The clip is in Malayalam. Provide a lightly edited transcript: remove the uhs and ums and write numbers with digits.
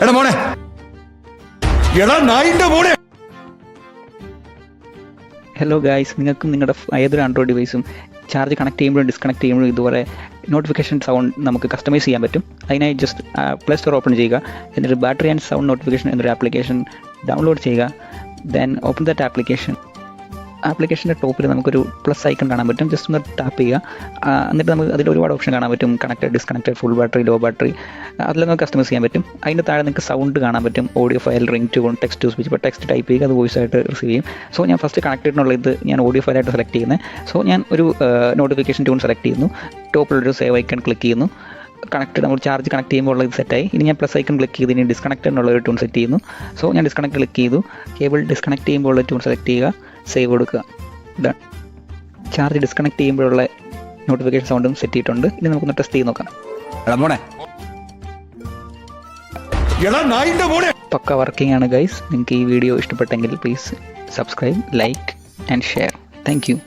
എടാ മോനെ, എടാ നായിന്റെ മോനെ. ഹലോ ഗായ്സ്, നിങ്ങൾക്കും നിങ്ങളുടെ ഏതൊരു ആൻഡ്രോയിഡ് ഡിവൈസും ചാർജ് കണക്ട് ചെയ്യുമ്പോഴും ഡിസ്കണക്ട് ചെയ്യുമ്പോഴും ഇതുപോലെ നോട്ടിഫിക്കേഷൻ സൗണ്ട് നമുക്ക് കസ്റ്റമൈസ് ചെയ്യാൻ പറ്റും. അതിനായി ജസ്റ്റ് പ്ലേ സ്റ്റോർ ഓപ്പൺ ചെയ്യുക, എന്നിട്ട് ബാറ്ററി ആൻഡ് സൗണ്ട് നോട്ടിഫിക്കേഷൻ എന്നൊരു ആപ്ലിക്കേഷൻ ഡൗൺലോഡ് ചെയ്യുക. ദെൻ ഓപ്പൺ ദാറ്റ് ആപ്ലിക്കേഷൻ്റെ ടോപ്പിൽ നമുക്കൊരു പ്ലസ് ഐക്കൺ കാണാൻ പറ്റും. ജസ്റ്റ് ഒന്ന് ടാപ്പ് ചെയ്യുക. എന്നിട്ട് നമുക്ക് അതിൽ ഒരുപാട് ഓപ്ഷൻ കാണാൻ പറ്റും. Connected, disconnected, full battery, low battery, അതിലൊക്കെ നമുക്ക് കസ്റ്റമൈസ് ചെയ്യാൻ പറ്റും. അതിൻ്റെ താഴെ നിങ്ങൾക്ക് സൗണ്ട് കാണാൻ പറ്റും. Audio file, ringtone, text to speech. ഇപ്പോൾ ടെക്സ്റ്റ് ടൈപ്പ് ചെയ്യുക, അത് വോയിസ് ആയിട്ട് റിസീവ് ചെയ്യും. സോ ഞാൻ ഫസ്റ്റ് കണക്റ്റഡിനുള്ള ഇത് ഞാൻ ഓഡിയോ ഫയലായിട്ട് സെലക്ട് ചെയ്യുന്നത്. സോ ഞാൻ ഒരു നോട്ടിഫിക്കേഷൻ ട്യൂൺ സെലക്ട് ചെയ്യുന്നു. ടോപ്പിലൊരു സേവ് ഐക്കൺ ക്ലിക്ക് ചെയ്യുന്നു. കണക്റ്റഡ്, നമ്മൾ ചാർജ് കണക്ട് ചെയ്യുമ്പോൾ ഉള്ളത് സെറ്റായി. ഇനി ഞാൻ പ്ലസ് ഐക്കൺ ക്ലിക്ക് ചെയ്ത് ഇനി ഡിസ്കണക്റ്റഡ് എന്നുള്ള ഒരു ട്യൂൺ സെറ്റ് ചെയ്യുന്നു. സോ ഞാൻ ഡിസ്കണക്ട് ക്ലിക്ക് ചെയ്തു. കേബിൾ ഡിസ്കണക്ട് ചെയ്യുമ്പോൾ ഉള്ള ട്യൂൺ സെലക്ട് ചെയ്യുക, സേവ് കൊടുക്കുക. ഇതാണ് ചാർജ് ഡിസ്കണക്ട് ചെയ്യുമ്പോഴുള്ള നോട്ടിഫിക്കേഷൻ സൗണ്ടും സെറ്റ് ചെയ്തിട്ടുണ്ട്. ഇനി നമുക്കൊന്ന് ടെസ്റ്റ് ചെയ്ത് നോക്കാം. എടാ മോനെ, എടാ നായിന്റെ മോനെ. പക്ക വർക്കിംഗ് ആണ് ഗൈസ്. നിങ്ങൾക്ക് ഈ വീഡിയോ ഇഷ്ടപ്പെട്ടെങ്കിൽ please subscribe, like and share. Thank you.